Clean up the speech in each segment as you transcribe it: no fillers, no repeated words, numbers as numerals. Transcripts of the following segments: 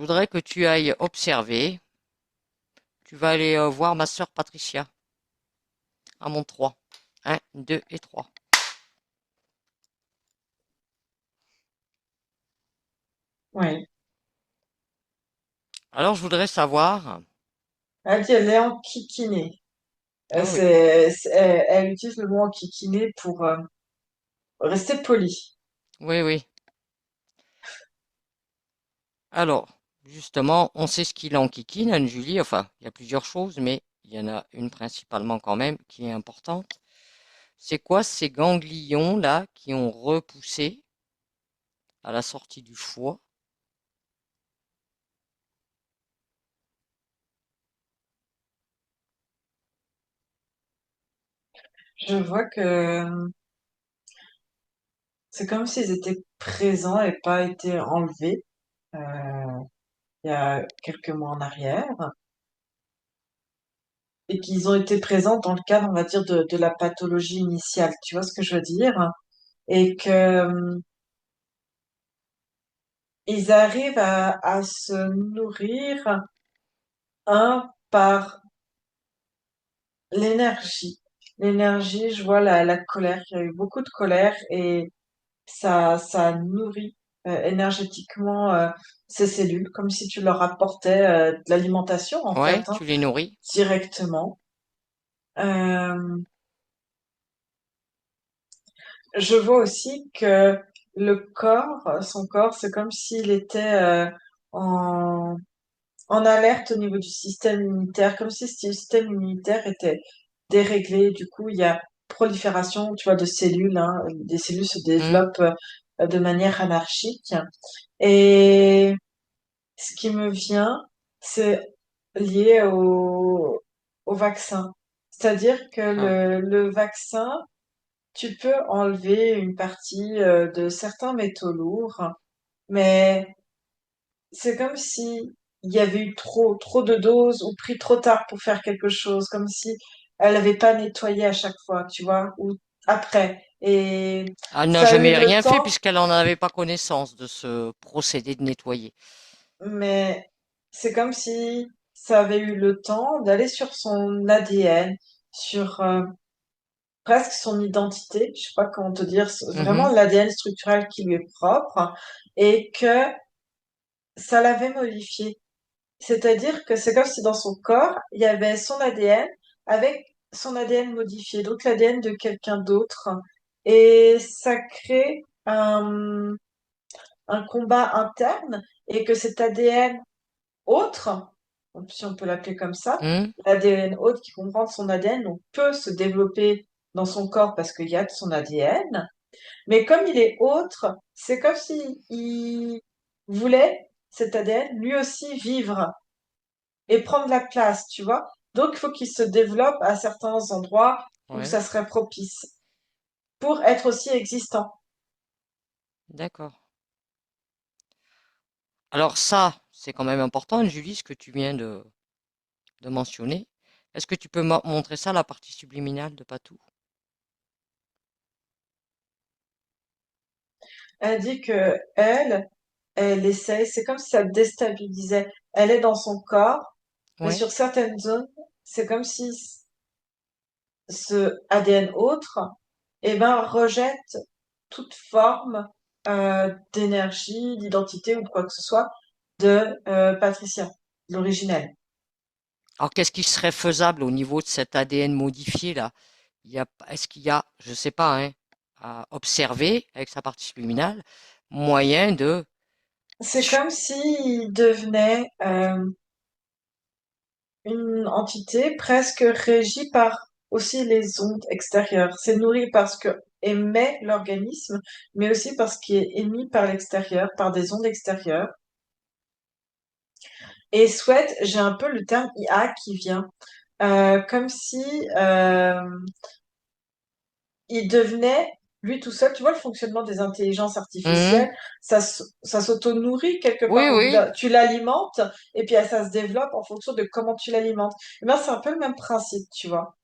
je voudrais que tu ailles observer. Tu vas aller voir ma sœur Patricia à mon 3. 1, 2 et 3. Oui. Alors, je voudrais savoir. Elle dit, elle est enquiquinée. Ah oui, Elle utilise le mot enquiquinée pour rester polie. oui, oui. Alors, justement, on sait ce qu'il enquiquine, Anne-Julie. Enfin, il y a plusieurs choses, mais il y en a une principalement quand même qui est importante. C'est quoi ces ganglions-là qui ont repoussé à la sortie du foie? Je vois que c'est comme s'ils étaient présents et pas été enlevés il y a quelques mois en arrière et qu'ils ont été présents dans le cadre, on va dire, de la pathologie initiale. Tu vois ce que je veux dire? Et que ils arrivent à se nourrir un par l'énergie. L'énergie, je vois la colère. Il y a eu beaucoup de colère et ça nourrit énergétiquement ces cellules, comme si tu leur apportais de l'alimentation en fait, Ouais, hein, tu les nourris. directement. Euh, je vois aussi que le corps, son corps, c'est comme s'il était en, en alerte au niveau du système immunitaire, comme si ce système immunitaire était déréglé. Du coup, il y a prolifération, tu vois, de cellules, hein. Des cellules se Hmm. développent de manière anarchique. Et ce qui me vient, c'est lié au vaccin. C'est-à-dire que Ah. le vaccin, tu peux enlever une partie de certains métaux lourds, mais c'est comme si il y avait eu trop de doses ou pris trop tard pour faire quelque chose, comme si elle n'avait pas nettoyé à chaque fois, tu vois, ou après. Et Elle n'a ça a eu jamais le rien fait temps, puisqu'elle n'en avait pas connaissance de ce procédé de nettoyer. mais c'est comme si ça avait eu le temps d'aller sur son ADN, sur presque son identité, je sais pas comment te dire, vraiment Mhm. l'ADN structurel qui lui est propre, et que ça l'avait modifié. C'est-à-dire que c'est comme si dans son corps, il y avait son ADN avec son ADN modifié, donc l'ADN de quelqu'un d'autre. Et ça crée un combat interne et que cet ADN autre, si on peut l'appeler comme ça, Hmm. l'ADN autre qui comprend son ADN, donc peut se développer dans son corps parce qu'il y a de son ADN. Mais comme il est autre, c'est comme s'il voulait, cet ADN, lui aussi vivre et prendre la place, tu vois. Donc, il faut qu'il se développe à certains endroits où Ouais, ça serait propice pour être aussi existant. d'accord. Alors ça, c'est quand même important, Julie, ce que tu viens de mentionner. Est-ce que tu peux montrer ça, la partie subliminale de Patou? Elle dit que elle essaye, c'est comme si ça déstabilisait. Elle est dans son corps, mais Ouais. sur certaines zones, c'est comme si ce ADN autre, eh ben, rejette toute forme d'énergie, d'identité ou de quoi que ce soit de Patricia, l'originelle. Alors qu'est-ce qui serait faisable au niveau de cet ADN modifié là? Est-ce qu'il y a, je sais pas, hein, à observer avec sa partie subliminale, moyen de... C'est comme s'il devenait une entité presque régie par aussi les ondes extérieures. C'est nourri par ce que émet l'organisme, mais aussi par ce qui est émis par l'extérieur, par des ondes extérieures. Et souhaite, j'ai un peu le terme IA qui vient, comme si il devenait lui tout seul. Tu vois le fonctionnement des intelligences Mhm. artificielles, ça s'auto-nourrit quelque Oui, part. Au bout oui. tu l'alimentes et puis ça se développe en fonction de comment tu l'alimentes. Et ben c'est un peu le même principe, tu vois.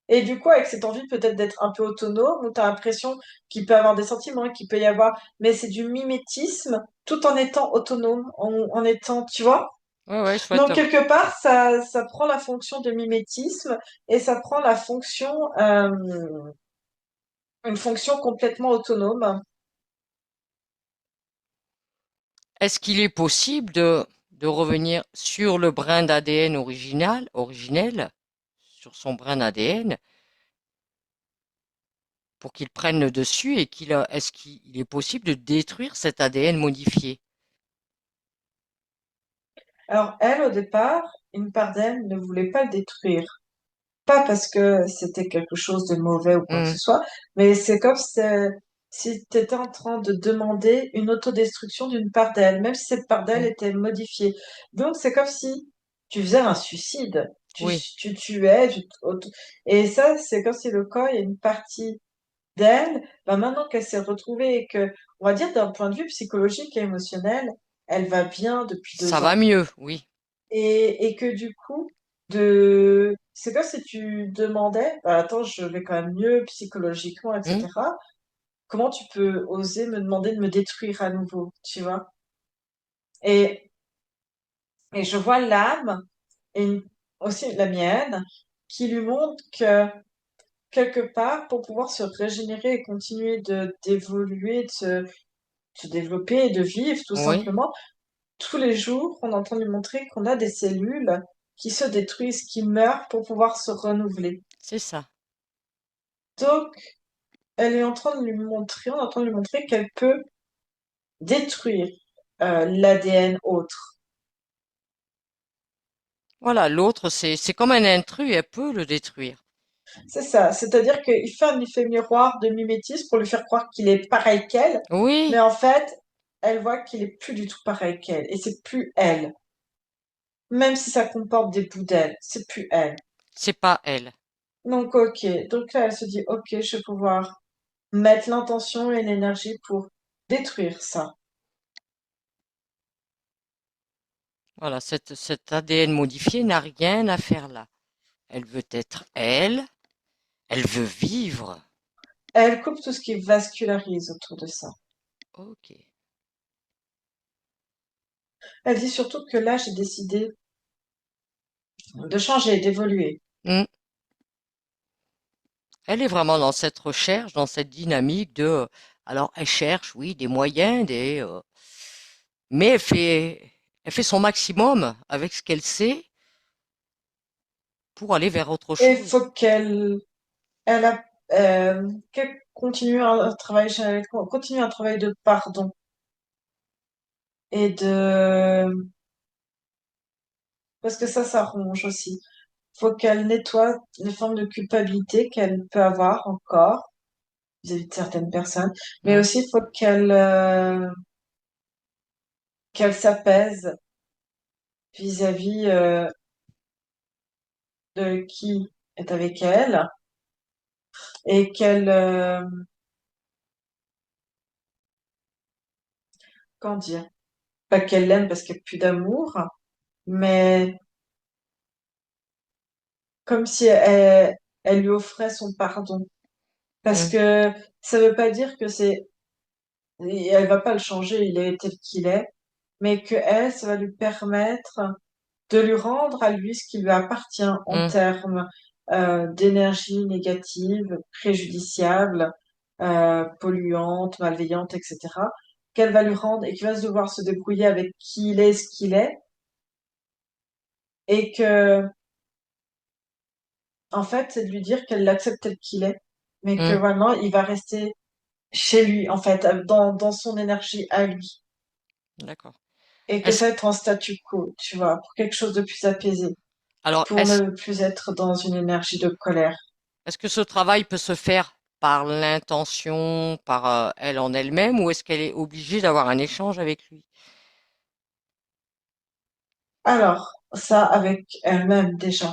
Et du coup, avec cette envie peut-être d'être un peu autonome, où tu as l'impression qu'il peut avoir des sentiments, qu'il peut y avoir, mais c'est du mimétisme tout en étant autonome, en étant, tu vois? Ouais, ouais, je vois Donc, quelque part, ça prend la fonction de mimétisme et ça prend la fonction, une fonction complètement autonome. Est-ce qu'il est possible de revenir sur le brin d'ADN originel, sur son brin d'ADN, pour qu'il prenne le dessus et est-ce qu'il est possible de détruire cet ADN modifié? Alors, elle, au départ, une part d'elle ne voulait pas le détruire. Pas parce que c'était quelque chose de mauvais ou quoi que Hmm, ce soit, mais c'est comme si tu étais en train de demander une autodestruction d'une part d'elle, même si cette part d'elle hmm, était modifiée. Donc, c'est comme si tu faisais un suicide. oui, Tu tuais, et ça, c'est comme si le corps, il y a une partie d'elle, bah maintenant qu'elle s'est retrouvée et que, on va dire d'un point de vue psychologique et émotionnel, elle va bien depuis ça 2 va ans. mieux, oui. Et que du coup, c'est comme si tu demandais, bah, attends, je vais quand même mieux psychologiquement, Hmm, etc. Comment tu peux oser me demander de me détruire à nouveau, tu vois? Et, et je vois l'âme, et aussi la mienne, qui lui montre que quelque part, pour pouvoir se régénérer et continuer d'évoluer, de se développer et de vivre tout oui, simplement, tous les jours, on est en train de lui montrer qu'on a des cellules qui se détruisent, qui meurent pour pouvoir se renouveler. c'est ça. Donc, elle est en train de lui montrer, on est en train de lui montrer qu'elle peut détruire l'ADN autre. Voilà, l'autre, c'est comme un intrus, elle peut le détruire. C'est ça. C'est-à-dire qu'il fait un effet miroir de mimétisme pour lui faire croire qu'il est pareil qu'elle, mais Oui, en fait, elle voit qu'il est plus du tout pareil qu'elle, et c'est plus elle. Même si ça comporte des bouts d'elle, c'est plus elle. c'est pas elle. Donc, ok. Donc là, elle se dit, ok, je vais pouvoir mettre l'intention et l'énergie pour détruire ça. Voilà, cet ADN modifié n'a rien à faire là. Elle veut être elle, elle veut vivre. Elle coupe tout ce qui vascularise autour de ça. Ok. Elle dit surtout que là, j'ai décidé de changer, d'évoluer. Hmm. Elle est vraiment dans cette recherche, dans cette dynamique alors elle cherche, oui, des moyens, mais elle fait son maximum avec ce qu'elle sait pour aller vers autre Et il chose. faut elle a, qu'elle continue un travail, continue un travail de pardon et parce que ça ronge aussi. Faut qu'elle nettoie les formes de culpabilité qu'elle peut avoir encore vis-à-vis de certaines personnes, mais Hmm. aussi il faut qu'elle s'apaise vis-à-vis de qui est avec elle et comment dire, pas qu'elle l'aime parce qu'il n'y a plus d'amour, mais comme si elle lui offrait son pardon. Parce Hmm. que ça veut pas dire que elle va pas le changer, il est tel qu'il est, mais que elle, ça va lui permettre de lui rendre à lui ce qui lui appartient en Hmm. termes d'énergie négative, préjudiciable, polluante, malveillante, etc., qu'elle va lui rendre et qu'il va se devoir se débrouiller avec qui il est, ce qu'il est, et que, en fait, c'est de lui dire qu'elle l'accepte tel qu'il est, mais que Hmm. vraiment, il va rester chez lui, en fait, dans son énergie à lui, D'accord. et que Est-ce, ça va être en statu quo, tu vois, pour quelque chose de plus apaisé, alors, pour ne plus être dans une énergie de colère. est-ce que ce travail peut se faire par l'intention, par elle en elle-même, ou est-ce qu'elle est obligée d'avoir un échange avec lui? Alors, ça avec elle-même déjà.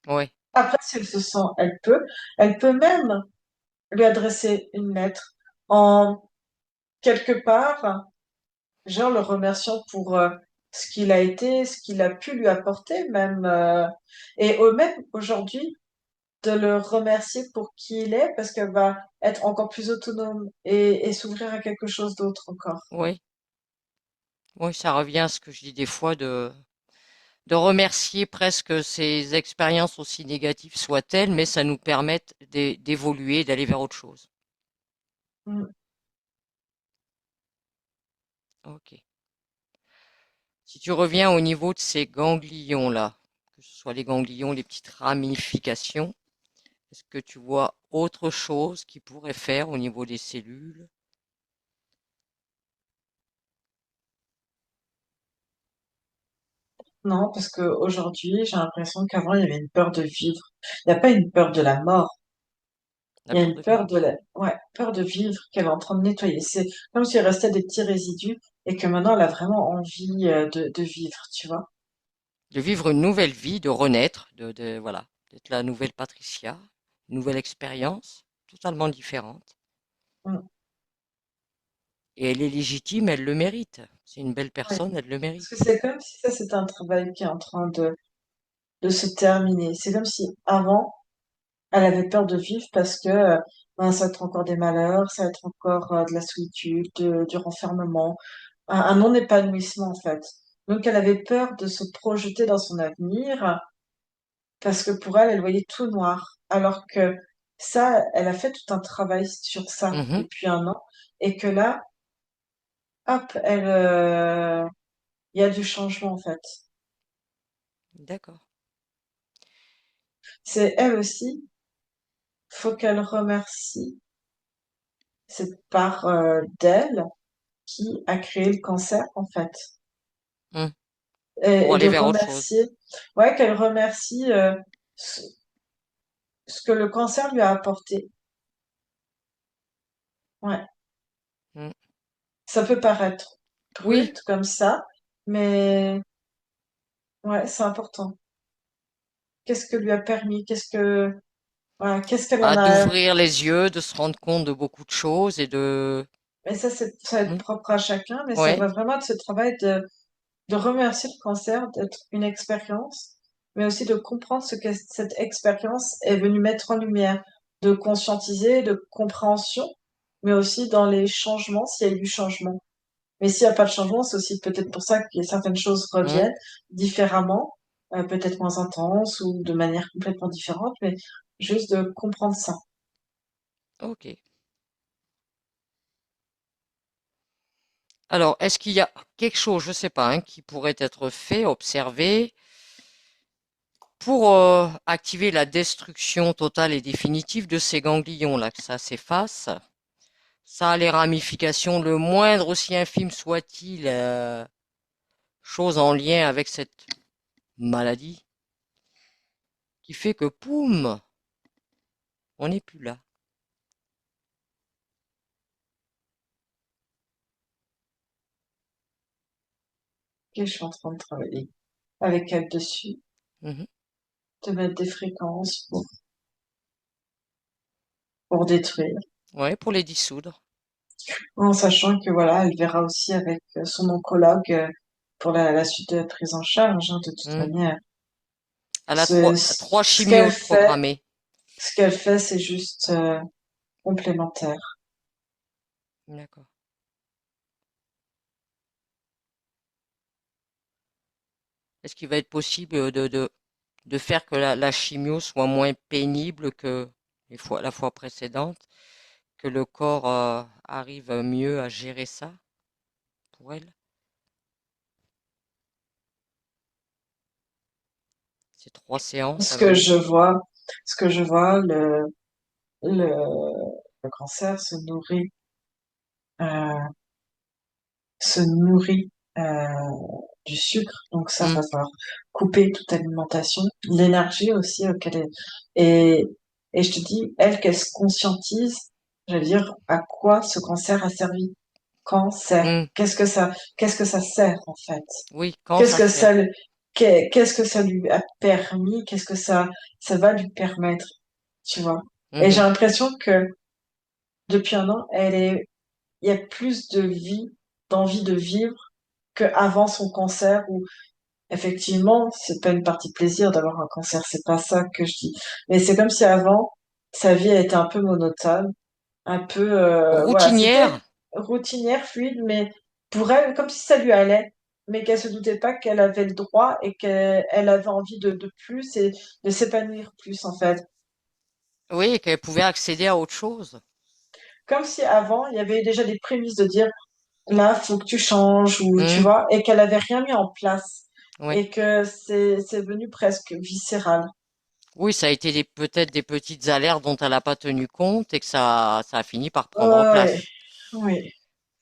Oui. Après, si elle se sent, elle peut même lui adresser une lettre en quelque part, genre le remerciant pour ce qu'il a été, ce qu'il a pu lui apporter, même. Et même aujourd'hui, de le remercier pour qui il est, parce qu'elle va être encore plus autonome et s'ouvrir à quelque chose d'autre encore. Oui, oui, ça revient à ce que je dis des fois de remercier presque ces expériences aussi négatives soient-elles, mais ça nous permet d'évoluer, d'aller vers autre chose. Mm. Ok. Si tu reviens au niveau de ces ganglions-là, que ce soit les ganglions, les petites ramifications, est-ce que tu vois autre chose qui pourrait faire au niveau des cellules? Non, parce qu'aujourd'hui, j'ai l'impression qu'avant, il y avait une peur de vivre. Il n'y a pas une peur de la mort. La Il y a peur une de peur vivre. de la, ouais, peur de vivre qu'elle est en train de nettoyer. C'est comme s'il restait des petits résidus et que maintenant, elle a vraiment envie de vivre, tu vois. De vivre une nouvelle vie, de renaître, voilà, d'être la nouvelle Patricia, une nouvelle expérience, totalement différente. Mm. Et elle est légitime, elle le mérite. C'est une belle Ouais. personne, elle le Parce que mérite. c'est comme si ça, c'était un travail qui est en train de se terminer. C'est comme si avant, elle avait peur de vivre parce que ben, ça va être encore des malheurs, ça va être encore de la solitude, du renfermement, un non-épanouissement en fait. Donc elle avait peur de se projeter dans son avenir parce que pour elle, elle voyait tout noir. Alors que ça, elle a fait tout un travail sur ça Mhm, depuis un an et que là, hop, il y a du changement en fait. d'accord. C'est elle aussi, faut qu'elle remercie cette part d'elle qui a créé le cancer en fait. Hmm. Pour Et de aller vers autre chose. remercier, ouais, qu'elle remercie ce, ce que le cancer lui a apporté. Ouais, Hmm. ça peut paraître Oui, brut comme ça, mais ouais, c'est important. Qu'est-ce que lui a permis? Voilà, qu'est-ce qu'elle en à a? d'ouvrir les yeux, de se rendre compte de beaucoup de choses et de... Et ça va être Hmm. propre à chacun, mais ça Ouais, va vraiment être ce travail de remercier le cancer d'être une expérience, mais aussi de comprendre ce que cette expérience est venue mettre en lumière, de conscientiser, de compréhension, mais aussi dans les changements, s'il y a eu du changement. Mais s'il n'y a pas de changement, c'est aussi peut-être pour ça que certaines choses hmm. reviennent différemment, peut-être moins intenses ou de manière complètement différente, mais juste de comprendre ça. Ok. Alors, est-ce qu'il y a quelque chose, je sais pas, hein, qui pourrait être fait, observé, pour activer la destruction totale et définitive de ces ganglions-là, que ça s'efface? Ça a les ramifications, le moindre aussi infime soit-il, chose en lien avec cette maladie, qui fait que, poum, on n'est plus là. Et je suis en train de travailler avec elle dessus, Mhm. de mettre des fréquences pour détruire. Ouais, pour les dissoudre. En sachant que voilà, elle verra aussi avec son oncologue pour la suite de la prise en charge, hein, de toute Hmm. manière. Elle a Ce, trois ce qu'elle chimios de fait, programmés. ce qu'elle fait, c'est juste complémentaire. D'accord. Est-ce qu'il va être possible de faire que la chimio soit moins pénible que la fois précédente, que le corps arrive mieux à gérer ça pour elle? Ces 3 séances Ce avec que nous? je vois, ce que je vois, le, le cancer euh, se nourrit du sucre, donc ça Hmm, va falloir couper toute alimentation, l'énergie aussi auquel et et je te dis, elle qu'elle se conscientise, je veux dire à quoi ce cancer a servi, cancer, hmm. qu'est-ce que ça sert en fait, Oui, quand qu'est-ce ça que sert. ça qu'est-ce que ça lui a permis, qu'est-ce que ça va lui permettre, tu vois. Et j'ai Mhm, l'impression que depuis un an, il y a plus de vie, d'envie de vivre qu'avant son cancer où effectivement, c'est pas une partie plaisir d'avoir un cancer, c'est pas ça que je dis. Mais c'est comme si avant, sa vie a été un peu monotone, un peu, voilà, c'était Routinière? routinière, fluide, mais pour elle, comme si ça lui allait, mais qu'elle se doutait pas qu'elle avait le droit et qu'elle avait envie de plus et de s'épanouir plus, en fait. Oui, qu'elle pouvait accéder à autre chose. Comme si avant, il y avait déjà des prémices de dire, là, faut que tu changes, ou tu Hmm, vois, et qu'elle avait rien mis en place. ouais. Et que c'est venu presque viscéral. Oui, ça a été peut-être des petites alertes dont elle n'a pas tenu compte et que ça a fini par prendre Ouais, place. oui.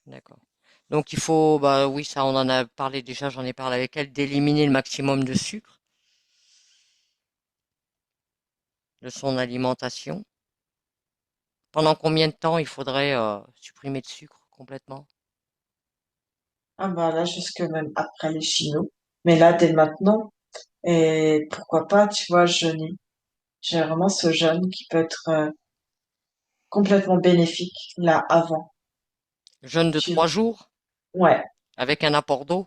D'accord. Donc il faut, bah oui, ça on en a parlé déjà, j'en ai parlé avec elle, d'éliminer le maximum de sucre de son alimentation. Pendant combien de temps il faudrait supprimer le sucre complètement? Ah bah là, jusque même après les chinos. Mais là, dès maintenant, et pourquoi pas, tu vois, jeûner. J'ai vraiment ce jeûne qui peut être complètement bénéfique, là, avant. Jeûne de Tu... 3 jours Ouais, avec un apport d'eau?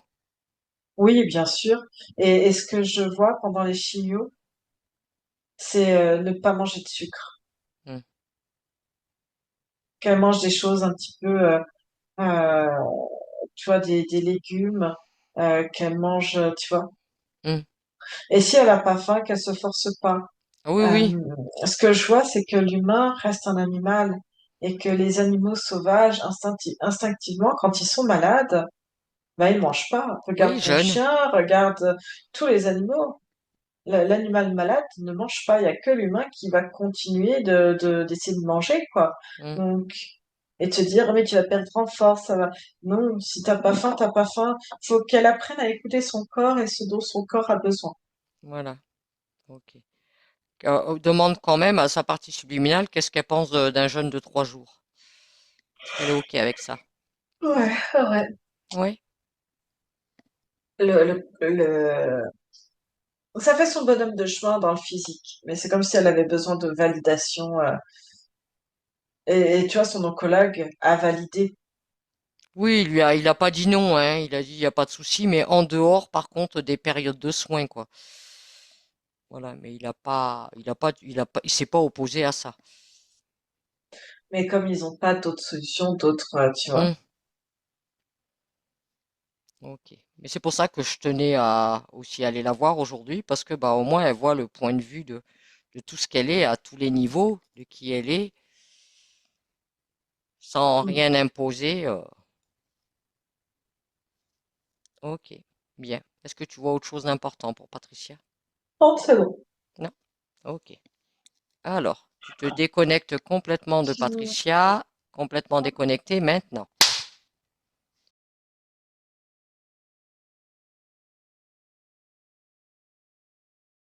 oui, bien sûr. Et ce que je vois pendant les chinos, c'est ne pas manger de sucre. Hmm, Qu'elle mange des choses un petit peu, euh, tu vois, des légumes, qu'elle mange, tu vois. hmm. Et si elle a pas faim, qu'elle se force pas. Oui, Euh, oui, Ce que je vois, c'est que l'humain reste un animal et que les animaux sauvages, instinctivement, quand ils sont malades, bah, ils mangent pas. oui, Regarde ton jeûne. chien, regarde tous les animaux. L'animal malade ne mange pas. Il y a que l'humain qui va continuer d'essayer de manger, quoi. Hmm, Donc, et te dire, mais tu vas perdre en force, ça va. Non, si t'as pas faim, t'as pas faim. Faut qu'elle apprenne à écouter son corps et ce dont son corps a besoin. voilà, ok. Demande quand même à sa partie subliminale qu'est-ce qu'elle pense d'un jeûne de 3 jours. Est-ce qu'elle est ok avec ça? Ouais, ouais. Oui. Le, Ça fait son bonhomme de chemin dans le physique, mais c'est comme si elle avait besoin de validation. Et tu vois, son oncologue a validé. Oui, il a pas dit non, hein. Il a dit il n'y a pas de souci, mais en dehors, par contre, des périodes de soins, quoi. Voilà, mais il s'est pas opposé à ça. Mais comme ils n'ont pas d'autres solutions, d'autres, tu vois. Hmm, ok. Mais c'est pour ça que je tenais à aussi aller la voir aujourd'hui, parce que bah au moins elle voit le point de vue de tout ce qu'elle est à tous les niveaux, de qui elle est, sans rien imposer. Ok, bien. Est-ce que tu vois autre chose d'important pour Patricia? Oh, c'est bon. Non? Ok. Alors, tu te déconnectes complètement de Patricia, complètement déconnecté maintenant.